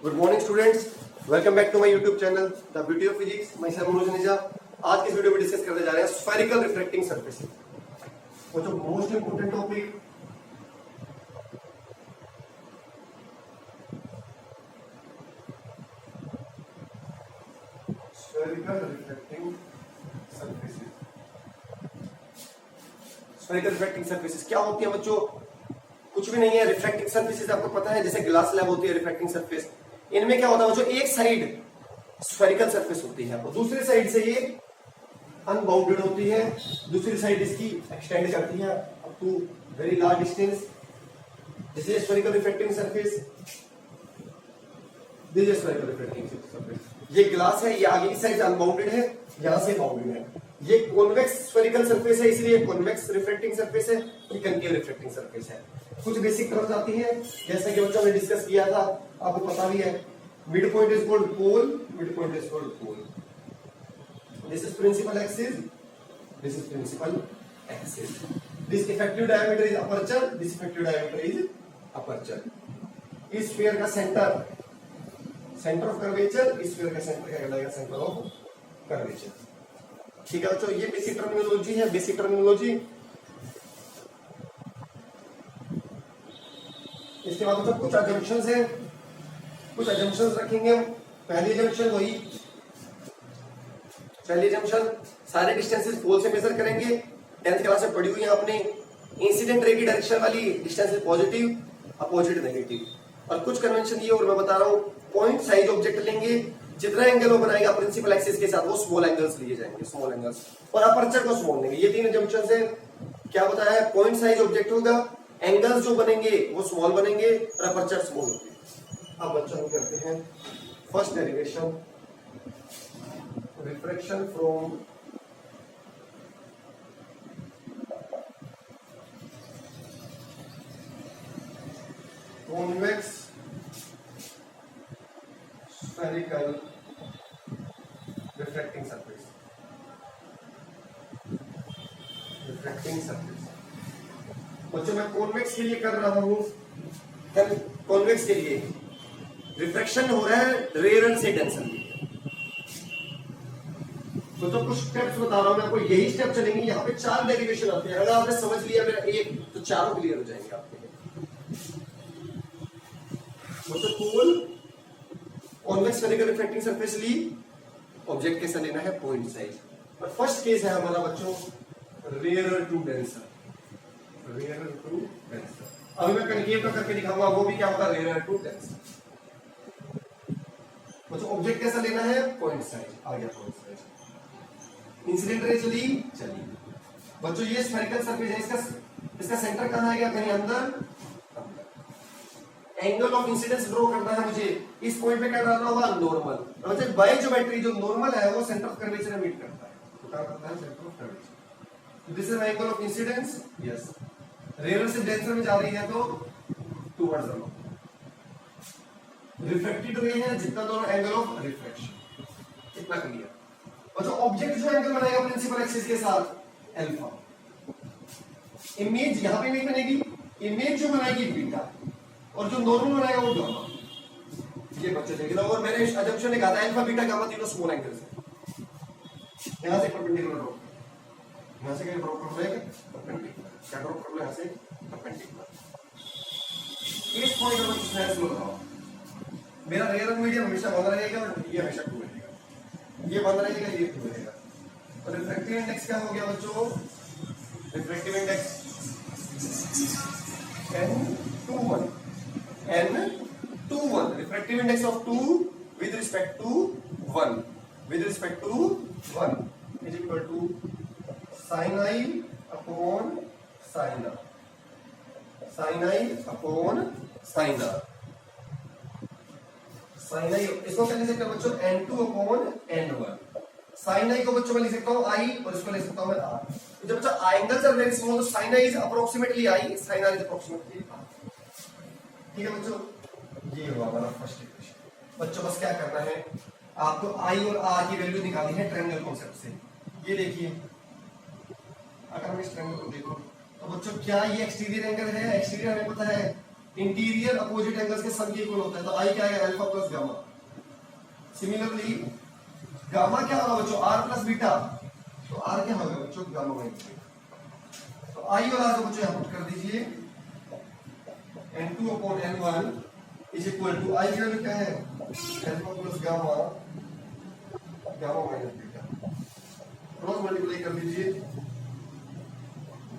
Good morning students, welcome back to my YouTube channel the beauty of physics. मैं मनोज निजा। आज के इस वीडियो में डिस्कस करने जा रहे हैं स्फेरिकल रिफ्लेक्टिंग सरफेसेस। वो जो most important topic spherical reflecting surfaces. Spherical reflecting surfaces क्या होती है बच्चों? कुछ भी नहीं है। रिफ्लेक्टिंग सरफेसेस आपको पता है, जैसे ग्लास स्लैब होती है रिफ्लेक्टिंग सरफेस। इनमें क्या होता है बच्चों, एक साइड स्फेरिकल सरफेस होती है और दूसरी साइड से ये अनबाउंडेड होती है। दूसरी साइड इसकी एक्सटेंड करती है up to very large distance. This is spherical reflecting surface. This is spherical reflecting surface. ये ग्लास है, ये आगे की साइड अनबाउंडेड है, यहां से बाउंडेड है। ये कॉन्वेक्स स्फेरिकल सरफेस है, इसलिए कॉन्वेक्स रिफ्लेक्टिंग सरफेस है। ये कनकेव रिफ्लेक्टिंग सरफेस है। कुछ बेसिक टर्म्स आती है, जैसा कि बच्चों ने डिस्कस किया था, आपको पता भी है। Mid point is called pole, mid point is called pole. This is principal axis, this is principal axis. This effective diameter is aperture, this effective diameter is aperture. इस स्फीयर का सेंटर, सेंटर ऑफ कर्वेचर, इस sphere का centre क्या कहलाएगा? Centre of curvature. ठीक है बच्चों, ये बेसिक टर्मिनोलॉजी है, बेसिक टर्मिनोलॉजी। इसके बाद बच्चों कुछ अजम्पशंस हैं, कुछ अजम्पशंस रखेंगे हम। पहली अजम्पशन वही, पहली अजम्पशन सारे डिस्टेंसेस पोल से मेजर करेंगे। 10th क्लास में पढ़ी हुई है आपने। इंसिडेंट रे की डायरेक्शन वाली distance is positive, opposite negative. और कुछ कन्वेंशन ये और मैं बता रहा हूं, पॉइंट साइज ऑब्जेक्ट लेंगे, जितना एंगल वो बनाएगा प्रिंसिपल एक्सिस के साथ वो स्मॉल एंगल्स लिए जाएंगे, स्मॉल एंगल्स। और अपर्चर को स्मॉल लेंगे। ये तीन अजम्पशंस है। क्या बताया है? पॉइंट साइज ऑब्जेक्ट होगा, एंगल्स जो बनेंगे वो स्मॉल बनेंगे और अपर्चर स्मॉल होगी। अब बच्चों हम करते हैं first derivation, refraction from convex spherical reflecting surface. Reflecting surface बच्चों मैं कॉन्वेक्स के लिए कर रहा हूं। कॉन्वेक्स के लिए रिफ्रैक्शन हो रहा है रेयर से डेंसर। तो कुछ स्टेप्स बता रहा हूं मैं आपको, यही स्टेप चलेंगे। यहाँ पे 4 डेरिवेशन आते हैं। अगर आपने समझ लिया मेरा एक, तो चारों क्लियर हो जाएंगे आपके। Pole convex spherical reflecting surface ली, ऑब्जेक्ट कैसा लेना है? Point size. और फर्स्ट केस है हमारा बच्चों rare to denser, rare to denser. अभी मैं कनकेव का करके दिखाऊंगा, वो भी क्या होता है? Rare to denser. बच्चों ऑब्जेक्ट कैसा लेना है? Point size. आ गया पॉइंट साइज। इंसिडेंट रे चली, चली। बच्चों ये स्फेरिकल सरफेस है, इसका सेंटर कहां आएगा? कहीं अंदर। एंगल ऑफ इंसिडेंस ड्रॉ करना है मुझे। इस पॉइंट पे क्या डालना होगा? नॉर्मल। मतलब बाय ज्योमेट्री जो नॉर्मल है वो सेंटर ऑफ कर्वेचर में मीट करता है। तो क्या करता है? Centre of curvature. This is angle of incidence. Yes, rare से डेंसर में जा रही है तो टुवर्ड्स द रिफ्लेक्टेड रे है, जितना दोनों एंगल ऑफ रिफ्लेक्शन। इतना क्लियर। और जो ऑब्जेक्ट जो एंगल बनाएगा प्रिंसिपल एक्सिस के साथ, अल्फा। इमेज यहां पे नहीं बनेगी, इमेज जो बनाएगी बीटा, और जो नॉर्मल बनाएगा वो गामा। ये बच्चे देख रहे हो। और मैंने अजम्पशन ने कहा था अल्फा बीटा गामा तीनों स्मॉल एंगल्स हैं। यहां से परपेंडिकुलर ड्रॉ, यहां से क्या ड्रॉ कर रहे हैं? परपेंडिकुलर। क्या ड्रॉ कर रहे हैं? यहां से परपेंडिकुलर। इस पॉइंट पर स्ट्रेस लगाओ। मेरा रेयर मीडियम हमेशा बंद रहेगा और ये हमेशा 2 रहेगा। ये बंद रहेगा, ये 2 रहेगा। और रिफ्रैक्टिव इंडेक्स क्या हो गया बच्चों? Refractive index N21, N21, refractive index of 2 with respect to 1, with respect to 1 is equal to sin I upon sin R, sin I upon sin R, sin I इसको क्या लिख सकते हैं बच्चों? N2 upon N1। sin I को बच्चों मैं लिख सकता हूँ I और इसको लिख सकता हूँ मैं R। तो जब बच्चा एंगल्स आर वेरी स्मॉल तो sin I is approximately I, sin R is approximately R। ठीक है बच्चों, ये हुआ हमारा फर्स्ट इक्वेशन। बच्चों बस क्या करना है, आपको आई और आर की वैल्यू निकालनी है ट्रायंगल कॉन्सेप्ट से। ये देखिए, अगर हम इस ट्रायंगल को देखो तो बच्चों क्या ये एक्सटीरियर एंगल है? एक्सटीरियर हमें पता है इंटीरियर अपोजिट एंगल्स के सम के इक्वल होता है, तो आई क्या है alpha plus gamma. Similarly gamma क्या होगा बच्चों आर प्लस बीटा, तो आर क्या होगा बच्चों गामा माइनस बीटा। तो आई और आर को बच्चों यहां पुट कर दीजिए, n2 upon n1 is equal to I की वैल्यू क्या है alpha plus gamma gamma minus beta, cross multiply कर दीजिए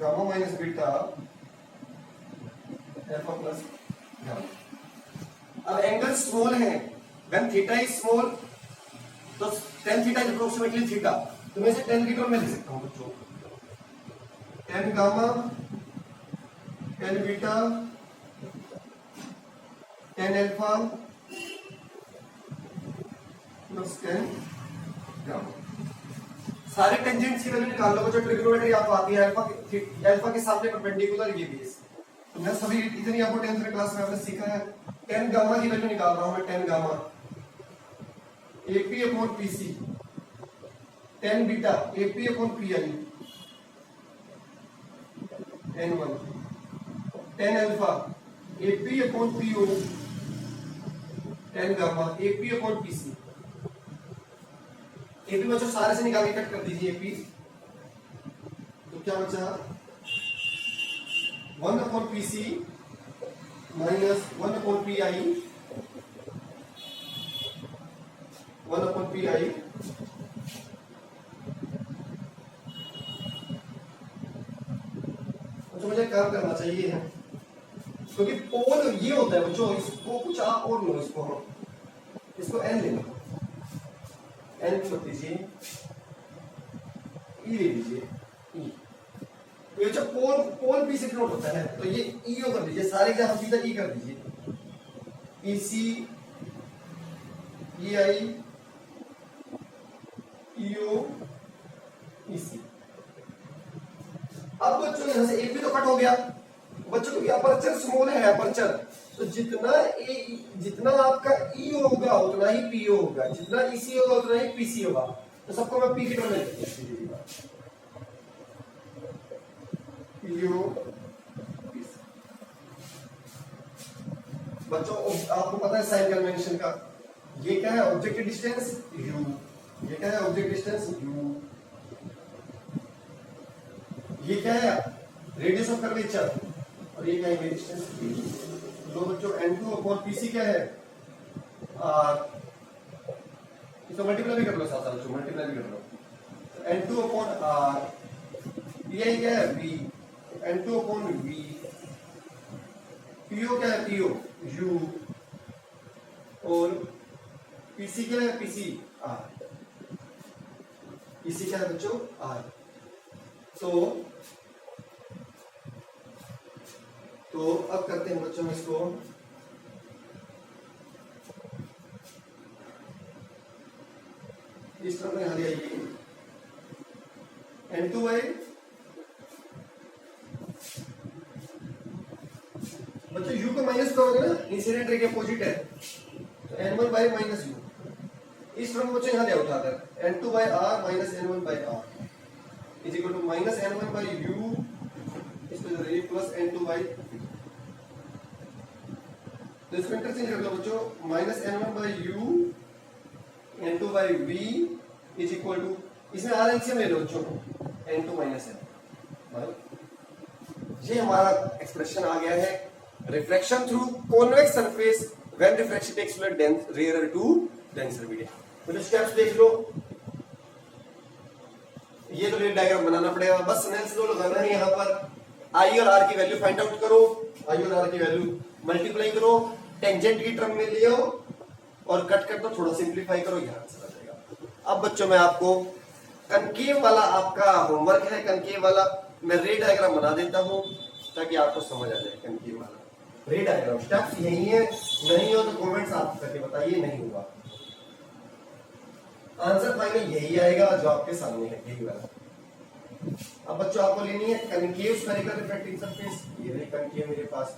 gamma minus beta alpha plus gamma. अब एंगल स्मॉल है, व्हेन थीटा इज स्मॉल तो tan theta is approximately theta, तो मैं इसे tan की टर्म में लिख सकता हूं बच्चों, tan gamma tan beta tan alpha plus tan gamma. सारे टेंजेंट्स की वैल्यू निकाल लो बच्चों, ट्रिग्नोमेट्री आपको आती है, अल्फा के सामने परपेंडिकुलर ये बेस, तो मैं सभी इतनी आपको 10th क्लास में आपने सीखा है। tan गामा की वैल्यू निकाल रहा हूं मैं, tan gamma AP upon PC, tan beta AP upon PI, n1 tan alpha AP upon PO, tan gamma AP upon PC। AP बच्चों सारे से निकाल के कट कर दीजिए AP, तो क्या बचा 1 upon PC minus 1 upon PI, 1 upon PI तो मुझे काम करना चाहिए है, क्योंकि पोल ये होता है बच्चों, इसको कुछ आप और लो, इसको n ले लो, n को दीजिए e ले लीजिए e, ये जब पोल p से डिनोट होता है तो ये eo कर दीजिए, सारे के हम सीधा e कर दीजिए, EC EI EO EC। अब बच्चों यहां से AP तो कट हो गया बच्चों, क्योंकि अपर्चर स्मॉल है अपर्चर, तो जितना आपका E होगा उतना ही PO होगा, जितना EC होगा उतना ही PC होगा, तो सबको मैं P की टर्म में लिखूंगा PO PC। बच्चों आपको पता है साइन कन्वेंशन का, ये क्या है ऑब्जेक्ट डिस्टेंस U, ये क्या है ऑब्जेक्ट डिस्टेंस U, ये क्या है रेडियस ऑफ कर्वेचर, और ये क्या है डिस्टेंस P। तो बच्चों n2 अपॉन PC क्या है R, इसको मल्टीप्लाई भी कर लो, साथ बच्चों मल्टीप्लाई भी कर लो, तो n2 अपॉन R, PI क्या है V, n2 upon V, PO क्या है PO U, और PC क्या है PC R, PC क्या है बच्चों R। तो अब करते हैं बच्चों इसको, इस तरह में यहां ले आइए n2 बाई बच्चों u को माइनस करोगे ना, इंसिडेंट रे के अपोजिट है, तो n1 बाई माइनस u, इस तरह बच्चों यहां ले उठाकर n2 by r minus n1 by r is equal to minus n1 by u इसको प्लस n2 बाई, तो इसको इंटरचेंज कर लो बच्चों, minus n1 by u n2 by v is equal to, इसमें r एलसीएम ले लो बच्चों n2 माइनस n, ये हमारा एक्सप्रेशन आ गया है reflection through convex surface when reflection takes place rare to denser medium. तो स्टेप्स देख लो, ये तो रेड डायग्राम बनाना पड़ेगा, बस स्नेल्स लॉ लगाना है यहाँ पर, आई और आर की वैल्यू फाइंड आउट करो, आई और आर की वैल्यू मल्टीप्लाई करो, टेंजेंट की टर्म में ले आओ और कट कर दो, थोड़ा सिंप्लीफाई करो, यहां से आ जाएगा। अब बच्चों मैं आपको कनकेव वाला आपका होमवर्क है, कनकेव वाला मैं रे डायग्राम बना देता हूं ताकि आपको समझ आ जाए। कनकेव वाला रे डायग्राम स्टेप्स यही है, नहीं हो तो कमेंट्स आप करके बताइए, नहीं होगा आंसर फाइनल यही आएगा जो आपके सामने है, यही वाला। अब बच्चों आपको लेनी है कनकेव स्फेरिकल रिफ्लेक्टिंग सरफेस, ये रही कनकेव मेरे पास,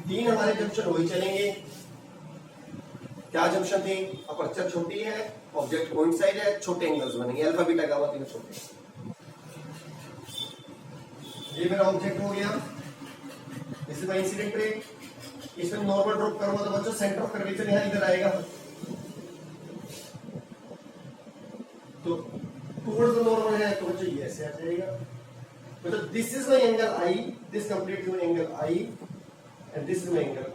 तीन हमारे जंक्शन वही चलेंगे, क्या जंक्शन थी, अपर्चर छोटी है, ऑब्जेक्ट कोइंसाइड है, छोटे एंगल्स बनेंगे, अल्फा बीटा गामा तीनों छोटे। ये मेरा ऑब्जेक्ट हो गया, this is my incident ray. इसमें नॉर्मल ड्रॉप करूंगा तो बच्चों सेंटर ऑफ कर्वेचर यहां इधर आएगा, तो टुवर्ड्स द नॉर्मल है तो बच्चों ये ऐसे आ जाएगा। बच्चों this is my angle I, this complete my angle I and this is my angle I.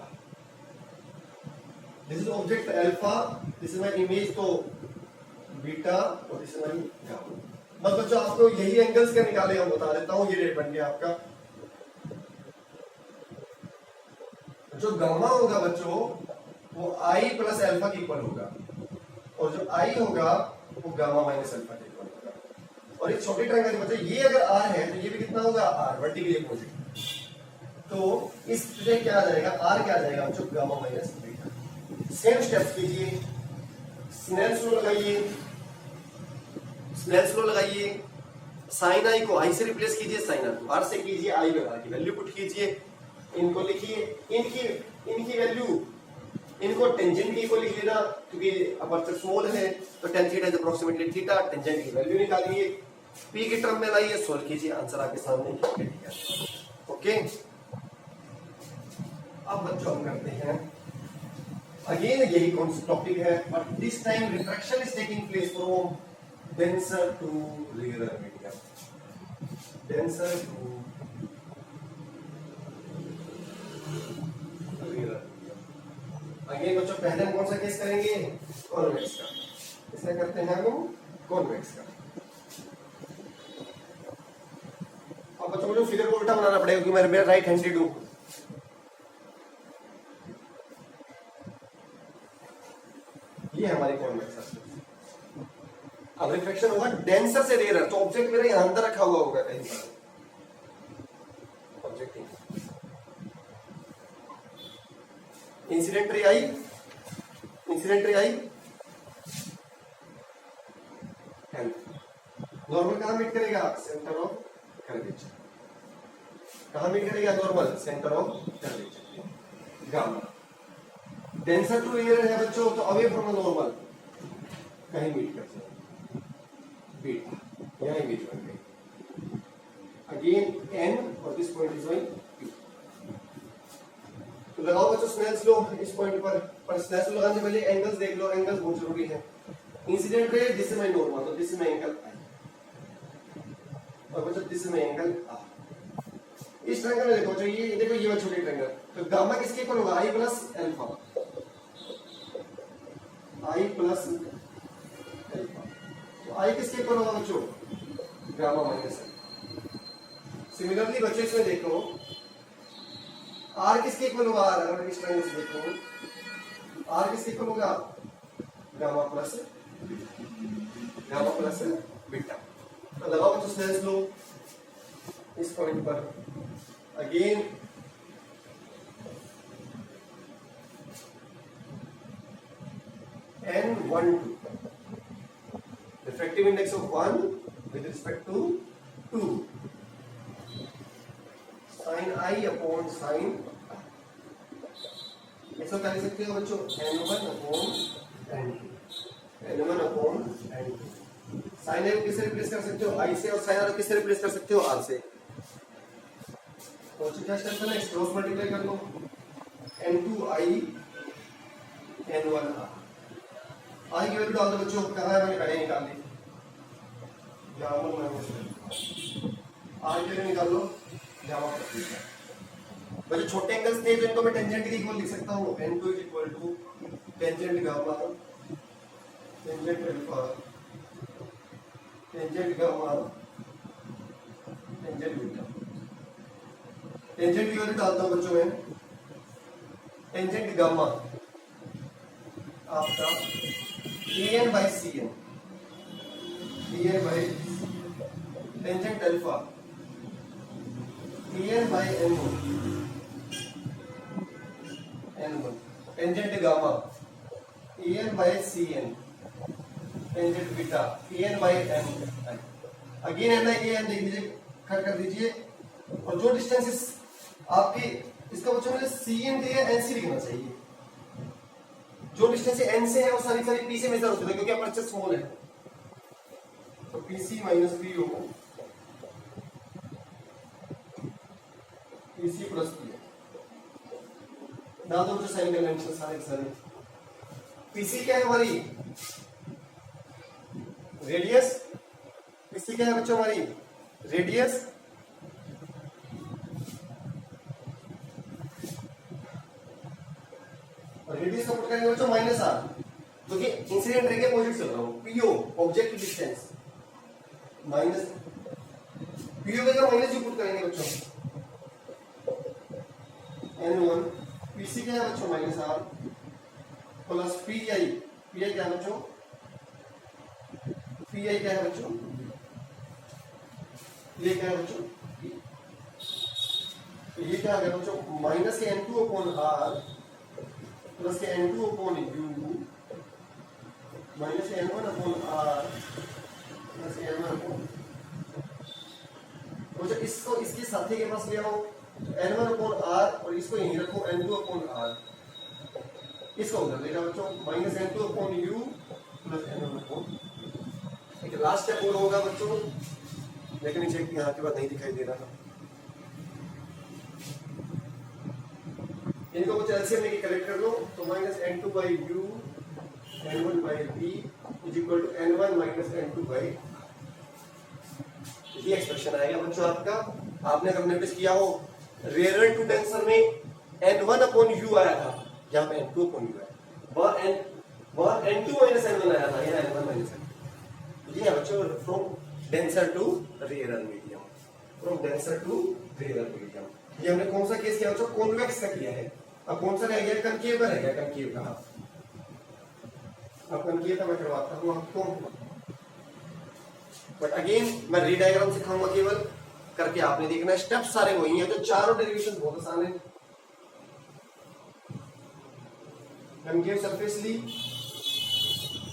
This is object alpha, this is my image तो बीटा और दिस इज माय गामा। बस बच्चों आपको यही एंगल्स क्या निकाले हम बता देता हूं। ये रेट बन गया आपका। जो गामा होगा बच्चों वो आई प्लस अल्फा के इक्वल होगा, और जो आई होगा वो गामा माइनस अल्फा के इक्वल होगा। और एक छोटी ट्रायंगल बच्चों ये अगर आर है तो ये भी कितना होगा, आर वर्टिकली अपोजिट। तो इससे क्या आ जाएगा, आर क्या आ जाएगा बच्चों, gamma minus beta. Same steps कीजिए, स्नेल्स लॉ लगाइए, स्नेल्स लॉ लगाइए। साइन आई को आई से रिप्लेस कीजिए, साइन आर को आर से कीजिए, आई में आर की वैल्यू पुट कीजिए, इनको लिखिए, इनकी वैल्यू, इनको टेंजेंट की को लिख लेना क्योंकि अपर्चर स्मॉल है तो tan theta is approximately theta. Tangent की वैल्यू निकालिए, p की टर्म में लाइए, सोल्व कीजिए, आंसर आपके सामने। ओके, अब बच्चों हम करते हैं अगेन यही कौन सा टॉपिक है, but this time refraction is taking place from denser to rarer medium, denser to again बच्चों पहले हम कौन सा केस करेंगे, कॉन्वेक्स का। इसमें करते हैं हम कॉन्वेक्स का। अब बच्चों मुझे फिगर को उल्टा बनाना पड़ेगा क्योंकि मेरा राइट हैंडेड हूं। ये हमारी कॉन्वेक्स सरफेस। अब रिफ्लेक्शन होगा डेंसर से रेयरर, तो ऑब्जेक्ट मेरा यहां अंदर रखा हुआ होगा कहीं पर, object incident ray I, incident ray I normal कहां मीट करेगा, सेंटर ऑफ कर्वेचर। कहां मीट करेगा नॉर्मल, centre of curvature. Gamma denser to rarer है बच्चों, तो अवे फ्रॉम नॉर्मल कहीं मीट कर जाएगा, बीटा यहां मीट कर गई। अगेन एन और this point is my P. तो लगाओ बच्चों स्नेल्स लॉ इस पॉइंट पर स्नेल्स लॉ लगाने से पहले एंगल्स देख लो, एंगल्स बहुत जरूरी है। Incident ray this is my normal, तो this is my angle I, और बच्चों this is my angle R. इस ट्रायंगल में देखो जो ये देखो ये वाला छोटी ट्रायंगल, तो गामा किसके इक्वल होगा, आई प्लस अल्फा, आई प्लस अल्फा। तो आई किसके इक्वल होगा बच्चों, गामा माइनस अल्फा। सिमिलरली बच्चों इसमें देखो आर किसके इक्वल होगा, आर अगर इस ट्रायंगल से देखो आर किसके इक्वल होगा, गामा प्लस बीटा। तो लगाओ बच्चों स्नेल्स लॉ इस पॉइंट पर। Again n12 refractive index of 1 with respect to 2 sin i upon sin ऐसा कर सकते हो बच्चों, n1 upon n2, n1 upon n2। sin a को किससे रिप्लेस कर सकते हो, i से, और sin r को किससे रिप्लेस कर सकते हो, r से। तो क्या स्टेप है, क्रॉस मल्टीप्लाई कर लो, n2i n1r। आई की वैल्यू डाल दो बच्चों, कहां है मैंने पहले निकाल ली, गामा माइनस आर की वैल्यू निकाल लो, गामा प्लस बीटा। बच्चों छोटे एंगल्स थे तो इनको मैं टेंजेंट के इक्वल लिख सकता हूं, n2 is equal to tangent gamma, tangent alpha, tangent gamma, tangent beta. Tangent की वैल्यू डालता हूं बच्चों मैं, टेंजेंट गामा आपका an by cn, an by tangent alpha an by n1, tangent gamma an by cn, tangent beta an by n। Again n an देख लीजिए, cut कर दीजिए, और जो डिस्टेंसेस आपके इसका बच्चों में cn दिया nc लिखना चाहिए। जो डिस्टेंस n से है वो सारी p से मेजर होती है क्योंकि अपर्चर स्मॉल है, तो pc minus po, pc plus p। डाल दो बच्चों साइन कन्वेंशन सारे सारे। पीसी क्या है हमारी रेडियस, पीसी क्या है बच्चों हमारी रेडियस, और रेडियस को पुट करेंगे बच्चों माइनस आर, जो कि इंसिडेंट रे के अपोजिट चल रहा हूं, PO object distance minus PO का माइनस यू पुट करेंगे बच्चों n1, पीसी क्या है बच्चों minus R plus PI, PI क्या है बच्चों, पीआई क्या है बच्चों, ये क्या है बच्चों, ये क्या आ गया बच्चों माइनस के n2 अपॉन आर प्लस के n2 अपॉन यू माइनस के n1 अपॉन आर प्लस के n1 अपॉन, तो जब इसको इसके साथी के पास ले आओ n1 अपॉन आर और इसको यहीं रखो n2 अपॉन आर, इसको उधर ले जाओ बच्चों minus n2 upon u plus n1 upon, एक लास्ट स्टेप और होगा बच्चों, लेकिन नीचे यहाँ के बाद नहीं दिखाई दे रहा, इनको कुछ एलसीएम लेके कलेक्ट कर लो, तो minus n2 by U n1 by b is equal to n1 minus n2 by, ये एक्सप्रेशन आएगा बच्चों आपका। आपने अगर नोटिस किया हो रेयर टू डेंसर में n1 अपॉन u आया था, यहाँ पे n2 अपॉन u आया, वह n2 माइनस n1 आया था, यहाँ n1 माइनस n2, ये है बच्चों from denser to rare medium, from denser to rare medium. ये हमने कौन सा केस किया बच्चों, कॉन्वेक्स का किया है। अब कौन सा रह गया, कनकेव का रह गया, कनकेव का। अब कनकेव का मैं करवाता हूँ आपको, बट अगेन मैं रीडायग्राम सिखाऊंगा केवल, करके आपने देखना, स्टेप सारे वही हैं, जो चारों डेरिवेशन बहुत आसान है। कनकेव सरफेस ली,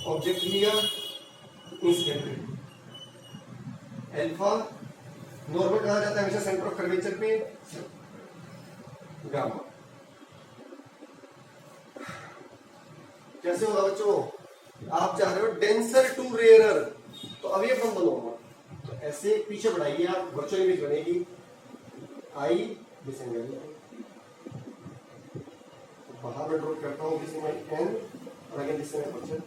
ऑब्जेक्ट लिया, इंसिडेंट अल्फा, नॉर्मल कहा जाता है हमेशा सेंटर ऑफ कर्वेचर पे, गामा। कैसे होगा बच्चों, आप चाह रहे हो डेंसर टू रेयरर, तो अब ये फॉर्म बनोगा, तो ऐसे पीछे बढ़ाइए आप, वर्चुअल इमेज बनेगी आई दिस एंगल, बाहर में ड्रॉ करता हूँ किसी में एन और अगेन दिस में वर्चुअल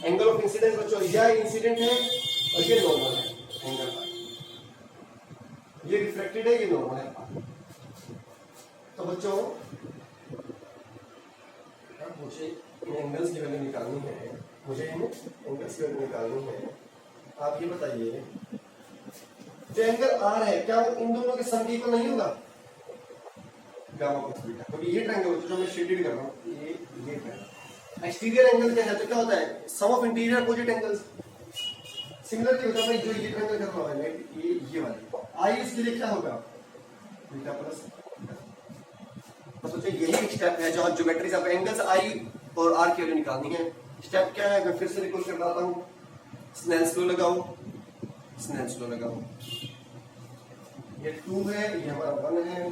एंगल ऑफ इंसिडेंस बच्चों, यह इंसिडेंट है और ये नॉर्मल है एंगल, ये रिफ्लेक्टेड है, ये नॉर्मल है। तो बच्चों मुझे इन एंगल्स की वैल्यू निकालनी है, मुझे इन एंगल्स की वैल्यू निकालनी है। आप ये बताइए जो एंगल आर है क्या वो इन दोनों के सम के इक्वल नहीं होगा, गामा प्लस बीटा, क्योंकि ये ट्रायंगल जो मैं शेडेड कर रहा हूं, ये ट्रायंगल एक्सटीरियर एंगल क्या है, तो क्या होता है sum of interior opposite angles. Similarly होता है जो ये ट्रायंगल कर रहा है ये वाली आई, इसके लिए क्या होगा बीटा प्लस, तो सोचिए यही स्टेप है जो ज्योमेट्री से आप एंगल्स आई और आर की वैल्यू निकालनी है। स्टेप क्या है, मैं फिर से रिकॉल करवाता हूं, स्नेल्स लॉ लगाओ, स्नेल्स लॉ लगाओ, ये 2 है, ये हमारा 1 है,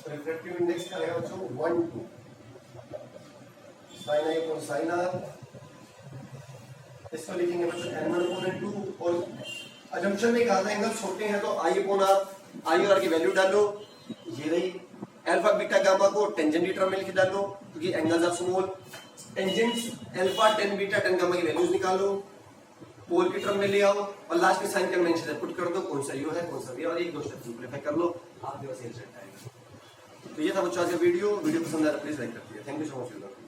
रिफ्रैक्टिव इंडेक्स क्या रहेगा बच्चों 1 2 sin i upon sin r, इसको लिखेंगे बच्चों n1 अपॉन n2, और अजम्पशन में कहा था एंगल छोटे हैं तो i अपॉन r, i और r की वैल्यू डालो, ये रही अल्फा बीटा गामा को टेंजेंट की टर्म में लिख डालो, क्योंकि angles are small, tangents alpha tan beta tan gamma की वैल्यूज निकालो, पोल की टर्म में ले आओ और लास्ट में साइन कन्वेंशन पुट कर दो, कौन सा यू है कौन सा भी, और एक दो स्टेप सिंपलीफाई कर लो, आपके पास रिजल्ट आएगा। तो ये था बच्चों आज का वीडियो पसंद आया प्लीज लाइक कर दीजिए। Thank you so much.